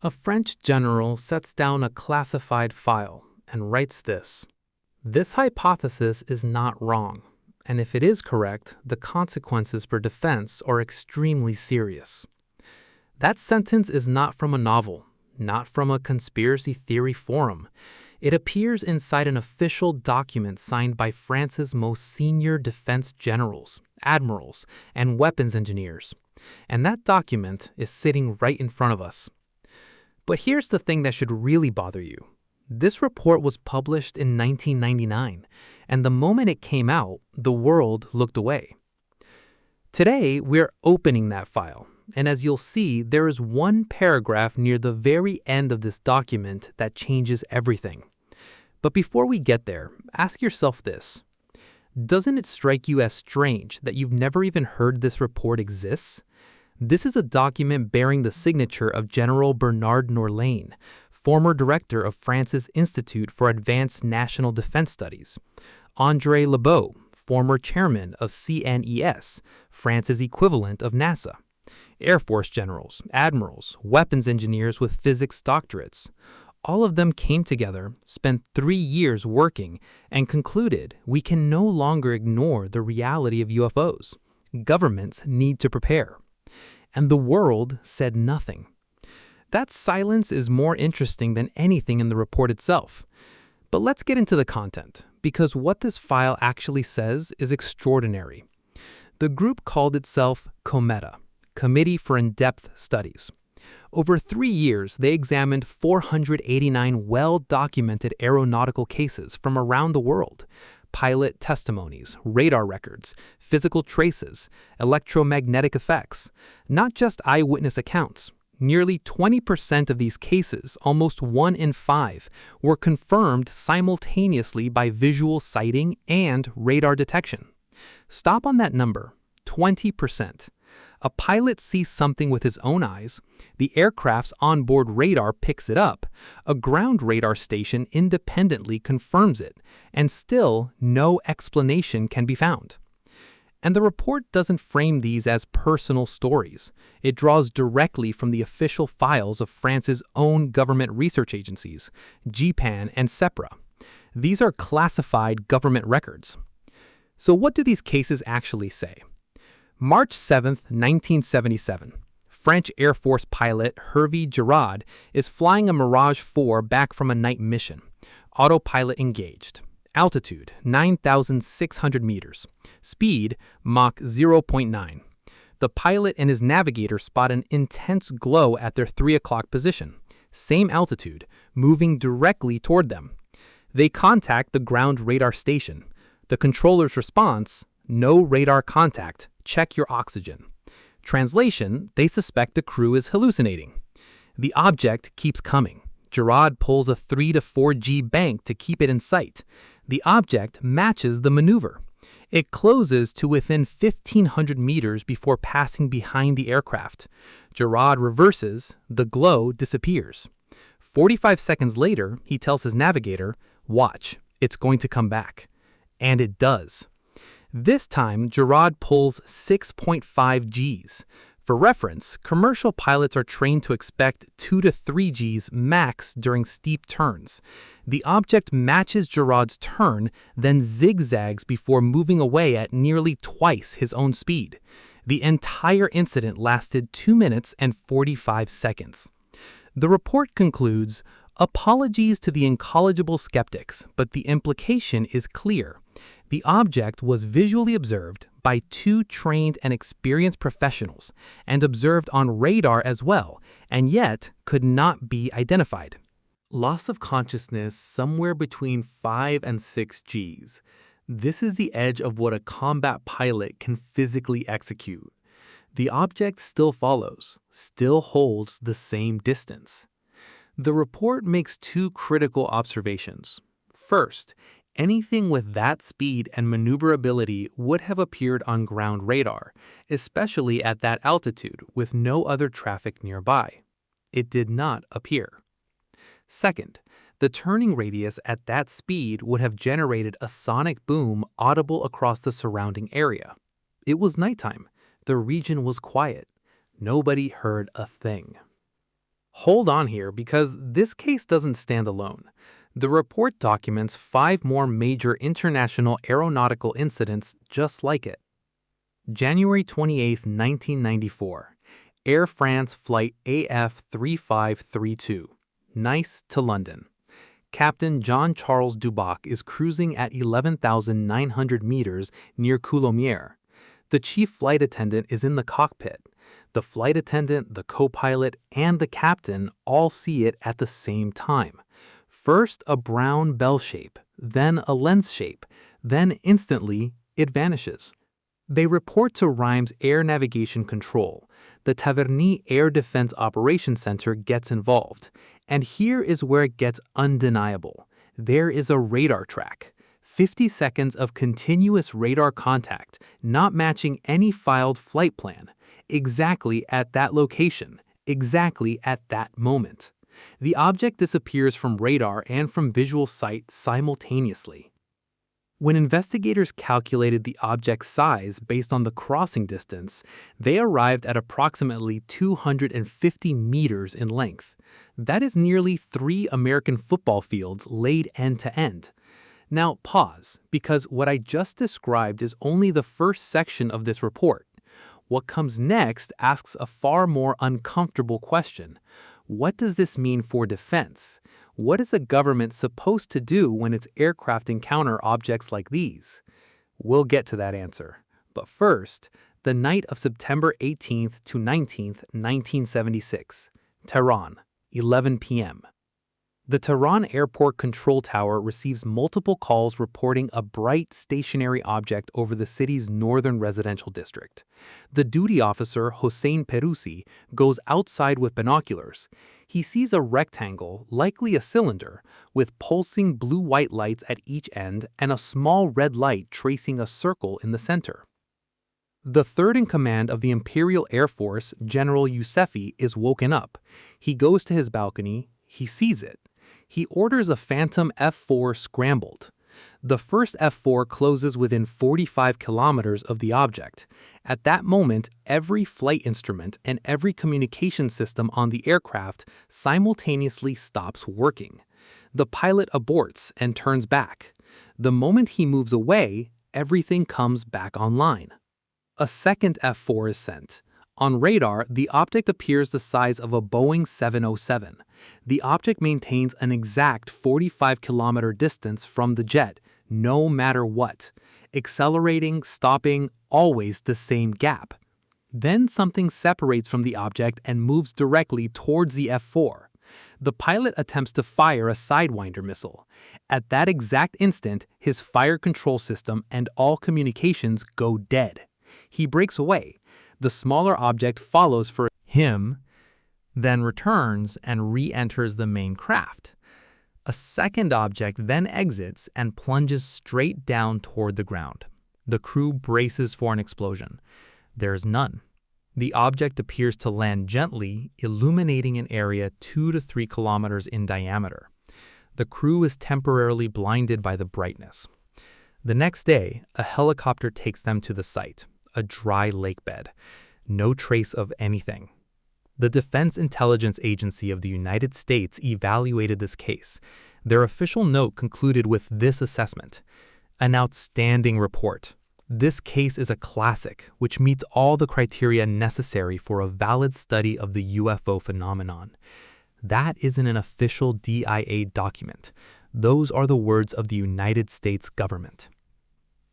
A French general sets down a classified file and writes this: "This hypothesis is not wrong, and if it is correct, the consequences for defense are extremely serious." That sentence is not from a novel, not from a conspiracy theory forum. It appears inside an official document signed by France's most senior defense generals, admirals, and weapons engineers. And that document is sitting right in front of us. But here's the thing that should really bother you. This report was published in 1999, and the moment it came out, the world looked away. Today, we're opening that file, and as you'll see, there is one paragraph near the very end of this document that changes everything. But before we get there, ask yourself this. Doesn't it strike you as strange that you've never even heard this report exists? This is a document bearing the signature of General Bernard Nourlain, former director of France's Institute for Advanced National Defense Studies; André Lebeau, former chairman of CNES, France's equivalent of NASA; Air Force generals, admirals, weapons engineers with physics doctorates. All of them came together, spent 3 years working, and concluded we can no longer ignore the reality of UFOs. Governments need to prepare. And the world said nothing. That silence is more interesting than anything in the report itself. But let's get into the content, because what this file actually says is extraordinary. The group called itself COMETA, Committee for In-Depth Studies. Over 3 years, they examined 489 well-documented aeronautical cases from around the world: pilot testimonies, radar records, physical traces, electromagnetic effects, not just eyewitness accounts. Nearly 20% of these cases, almost 1 in 5, were confirmed simultaneously by visual sighting and radar detection. Stop on that number, 20%. A pilot sees something with his own eyes, the aircraft's onboard radar picks it up, a ground radar station independently confirms it, and still no explanation can be found. And the report doesn't frame these as personal stories. It draws directly from the official files of France's own government research agencies, GPAN and CEPRA. These are classified government records. So what do these cases actually say? March 7, 1977, French Air Force pilot Hervé Girard is flying a Mirage 4 back from a night mission. Autopilot engaged. Altitude, 9,600 meters. Speed, Mach 0.9. The pilot and his navigator spot an intense glow at their 3 o'clock position. Same altitude, moving directly toward them. They contact the ground radar station. The controller's response: "No radar contact. Check your oxygen." Translation: they suspect the crew is hallucinating. The object keeps coming. Girard pulls a 3 to 4G bank to keep it in sight. The object matches the maneuver. It closes to within 1,500 meters before passing behind the aircraft. Girard reverses. The glow disappears. 45 seconds later, he tells his navigator, "Watch, it's going to come back." And it does. This time, Girard pulls 6.5 Gs. For reference, commercial pilots are trained to expect 2 to 3 Gs max during steep turns. The object matches Girard's turn, then zigzags before moving away at nearly twice his own speed. The entire incident lasted 2 minutes and 45 seconds. The report concludes, "Apologies to the incorrigible skeptics, but the implication is clear. The object was visually observed by 2 trained and experienced professionals and observed on radar as well, and yet could not be identified." Loss of consciousness somewhere between 5 and 6 Gs. This is the edge of what a combat pilot can physically execute. The object still follows, still holds the same distance. The report makes 2 critical observations. First, anything with that speed and maneuverability would have appeared on ground radar, especially at that altitude with no other traffic nearby. It did not appear. Second, the turning radius at that speed would have generated a sonic boom audible across the surrounding area. It was nighttime. The region was quiet. Nobody heard a thing. Hold on here because this case doesn't stand alone. The report documents 5 more major international aeronautical incidents just like it. January 28, 1994. Air France Flight AF3532, Nice to London. Captain Jean-Charles Dubac is cruising at 11,900 meters near Coulommiers. The chief flight attendant is in the cockpit. The flight attendant, the co-pilot, and the captain all see it at the same time. First a brown bell shape, then a lens shape, then instantly it vanishes. They report to Reims Air Navigation Control. The Taverny Air Defense Operations Center gets involved. And here is where it gets undeniable. There is a radar track. 50 seconds of continuous radar contact, not matching any filed flight plan. Exactly at that location, exactly at that moment. The object disappears from radar and from visual sight simultaneously. When investigators calculated the object's size based on the crossing distance, they arrived at approximately 250 meters in length. That is nearly 3 American football fields laid end to end. Now pause, because what I just described is only the first section of this report. What comes next asks a far more uncomfortable question. What does this mean for defense? What is a government supposed to do when its aircraft encounter objects like these? We'll get to that answer. But first, the night of September 18th to 19th, 1976, Tehran, 11 p.m. The Tehran Airport Control Tower receives multiple calls reporting a bright stationary object over the city's northern residential district. The duty officer, Hossein Perusi, goes outside with binoculars. He sees a rectangle, likely a cylinder, with pulsing blue-white lights at each end and a small red light tracing a circle in the center. The third in command of the Imperial Air Force, General Yousefi, is woken up. He goes to his balcony. He sees it. He orders a Phantom F-4 scrambled. The first F-4 closes within 45 kilometers of the object. At that moment, every flight instrument and every communication system on the aircraft simultaneously stops working. The pilot aborts and turns back. The moment he moves away, everything comes back online. A second F-4 is sent. On radar, the object appears the size of a Boeing 707. The object maintains an exact 45-kilometer distance from the jet, no matter what. Accelerating, stopping, always the same gap. Then something separates from the object and moves directly towards the F-4. The pilot attempts to fire a Sidewinder missile. At that exact instant, his fire control system and all communications go dead. He breaks away. The smaller object follows for him, then returns and re-enters the main craft. A second object then exits and plunges straight down toward the ground. The crew braces for an explosion. There is none. The object appears to land gently, illuminating an area 2 to 3 kilometers in diameter. The crew is temporarily blinded by the brightness. The next day, a helicopter takes them to the site. A dry lake bed. No trace of anything. The Defense Intelligence Agency of the United States evaluated this case. Their official note concluded with this assessment. An outstanding report. This case is a classic, which meets all the criteria necessary for a valid study of the UFO phenomenon. That isn't an official DIA document. Those are the words of the United States government.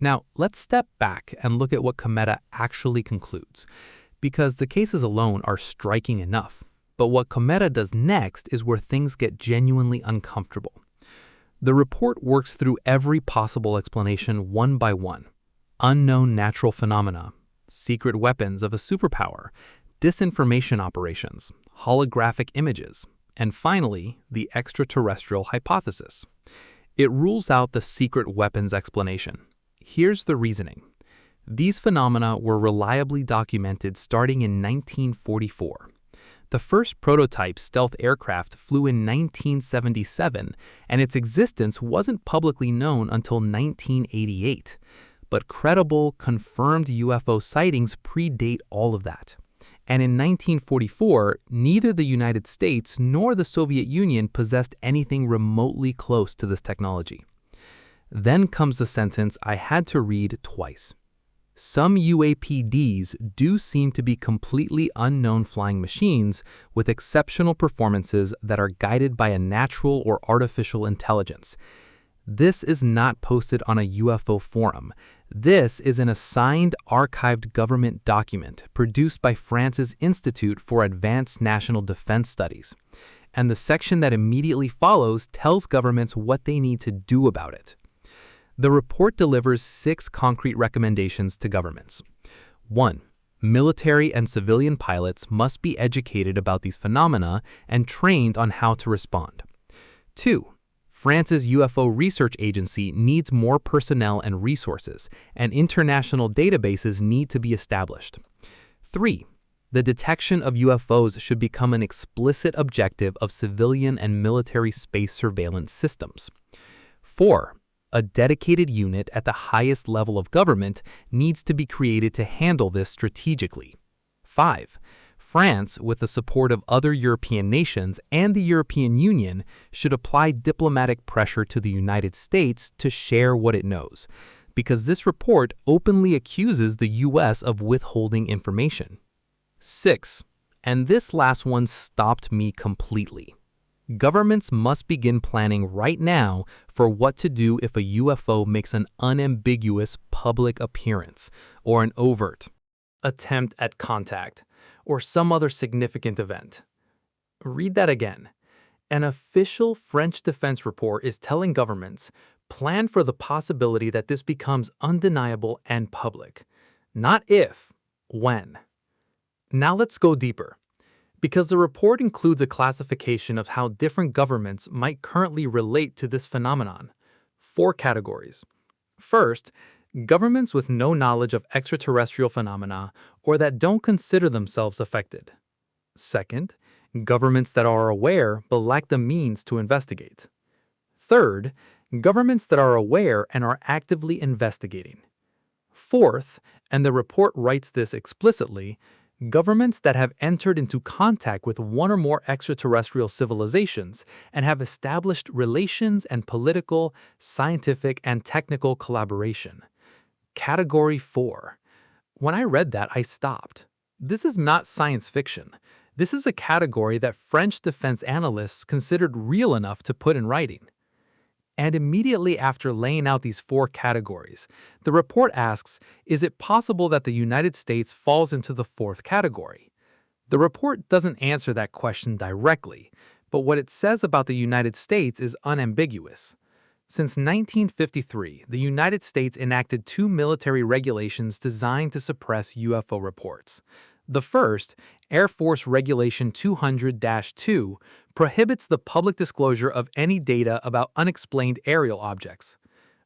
Now, let's step back and look at what COMETA actually concludes, because the cases alone are striking enough. But what COMETA does next is where things get genuinely uncomfortable. The report works through every possible explanation one by one. Unknown natural phenomena, secret weapons of a superpower, disinformation operations, holographic images, and finally, the extraterrestrial hypothesis. It rules out the secret weapons explanation. Here's the reasoning. These phenomena were reliably documented starting in 1944. The first prototype stealth aircraft flew in 1977, and its existence wasn't publicly known until 1988. But credible, confirmed UFO sightings predate all of that. And in 1944, neither the United States nor the Soviet Union possessed anything remotely close to this technology. Then comes the sentence I had to read twice. Some UAPDs do seem to be completely unknown flying machines with exceptional performances that are guided by a natural or artificial intelligence. This is not posted on a UFO forum. This is an assigned, archived government document produced by France's Institute for Advanced National Defense Studies. And the section that immediately follows tells governments what they need to do about it. The report delivers 6 concrete recommendations to governments. 1. Military and civilian pilots must be educated about these phenomena and trained on how to respond. 2. France's UFO research agency needs more personnel and resources, and international databases need to be established. 3. The detection of UFOs should become an explicit objective of civilian and military space surveillance systems. 4. A dedicated unit at the highest level of government needs to be created to handle this strategically. 5. France, with the support of other European nations and the European Union, should apply diplomatic pressure to the United States to share what it knows, because this report openly accuses the U.S. of withholding information. 6. And this last one stopped me completely. Governments must begin planning right now for what to do if a UFO makes an unambiguous public appearance or an overt attempt at contact or some other significant event. Read that again. An official French defense report is telling governments, plan for the possibility that this becomes undeniable and public. Not if, when. Now let's go deeper. Because the report includes a classification of how different governments might currently relate to this phenomenon. 4 categories. First, governments with no knowledge of extraterrestrial phenomena or that don't consider themselves affected. Second, governments that are aware but lack the means to investigate. Third, governments that are aware and are actively investigating. Fourth, and the report writes this explicitly, governments that have entered into contact with one or more extraterrestrial civilizations and have established relations and political, scientific, and technical collaboration. Category 4. When I read that, I stopped. This is not science fiction. This is a category that French defense analysts considered real enough to put in writing. And immediately after laying out these 4 categories, the report asks, is it possible that the United States falls into the 4th category? The report doesn't answer that question directly, but what it says about the United States is unambiguous. Since 1953, the United States enacted 2 military regulations designed to suppress UFO reports. The first, Air Force Regulation 200-2, prohibits the public disclosure of any data about unexplained aerial objects.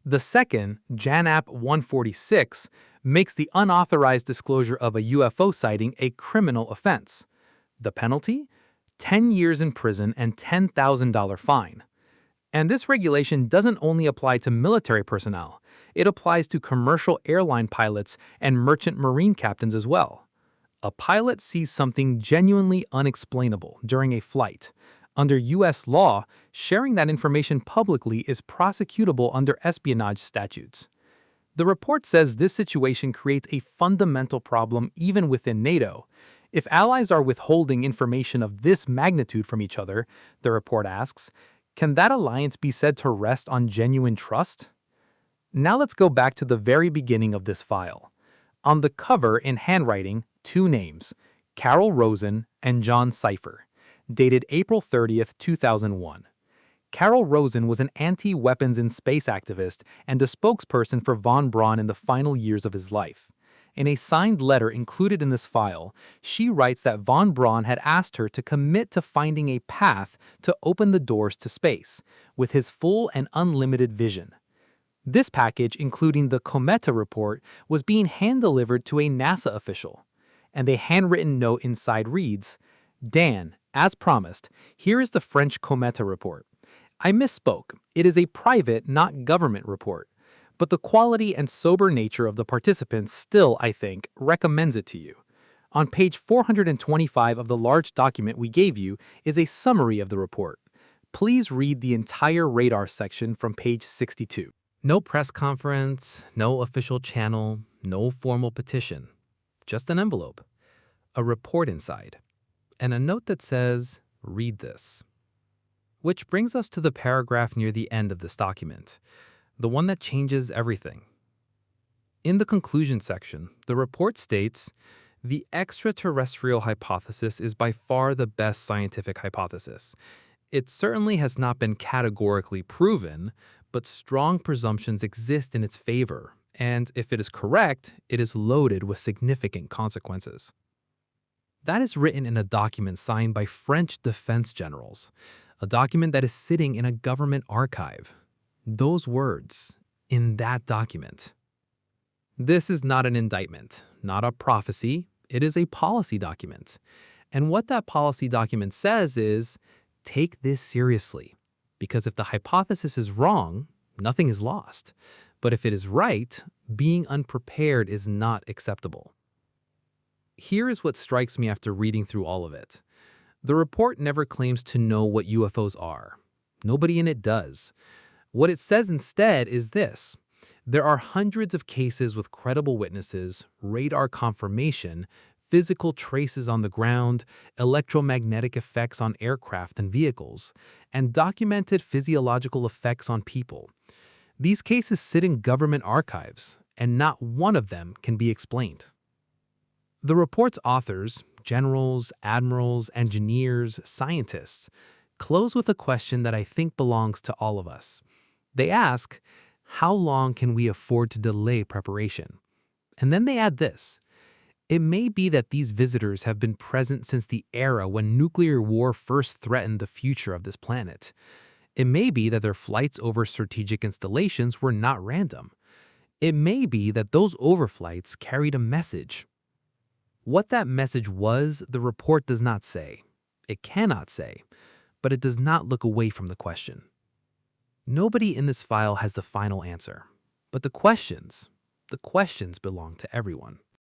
The second, JANAP 146, makes the unauthorized disclosure of a UFO sighting a criminal offense. The penalty? 10 years in prison and $10,000 fine. And this regulation doesn't only apply to military personnel. It applies to commercial airline pilots and merchant marine captains as well. A pilot sees something genuinely unexplainable during a flight. Under U.S. law, sharing that information publicly is prosecutable under espionage statutes. The report says this situation creates a fundamental problem even within NATO. If allies are withholding information of this magnitude from each other, the report asks, can that alliance be said to rest on genuine trust? Now let's go back to the very beginning of this file. On the cover, in handwriting, 2 names, Carol Rosen and John Cipher, dated April 30th, 2001. Carol Rosen was an anti-weapons in space activist and a spokesperson for von Braun in the final years of his life. In a signed letter included in this file, she writes that von Braun had asked her to commit to finding a path to open the doors to space, with his full and unlimited vision. This package, including the COMETA Report, was being hand-delivered to a NASA official. And a handwritten note inside reads, Dan, as promised, here is the French COMETA Report. I misspoke. It is a private, not government report. But the quality and sober nature of the participants still, I think, recommends it to you. On page 425 of the large document we gave you is a summary of the report. Please read the entire radar section from page 62. No press conference, no official channel, no formal petition. Just an envelope, a report inside, and a note that says, "Read this." Which brings us to the paragraph near the end of this document, the one that changes everything. In the conclusion section, the report states, "The extraterrestrial hypothesis is by far the best scientific hypothesis. It certainly has not been categorically proven, but strong presumptions exist in its favor, and if it is correct, it is loaded with significant consequences." That is written in a document signed by French defense generals, a document that is sitting in a government archive. Those words, in that document. This is not an indictment, not a prophecy, it is a policy document. And what that policy document says is, take this seriously, because if the hypothesis is wrong, nothing is lost. But if it is right, being unprepared is not acceptable. Here is what strikes me after reading through all of it. The report never claims to know what UFOs are. Nobody in it does. What it says instead is this: there are hundreds of cases with credible witnesses, radar confirmation, physical traces on the ground, electromagnetic effects on aircraft and vehicles, and documented physiological effects on people. These cases sit in government archives, and not one of them can be explained. The report's authors, generals, admirals, engineers, scientists, close with a question that I think belongs to all of us. They ask, how long can we afford to delay preparation? And then they add this: it may be that these visitors have been present since the era when nuclear war first threatened the future of this planet. It may be that their flights over strategic installations were not random. It may be that those overflights carried a message. What that message was, the report does not say. It cannot say, but it does not look away from the question. Nobody in this file has the final answer, but the questions belong to everyone.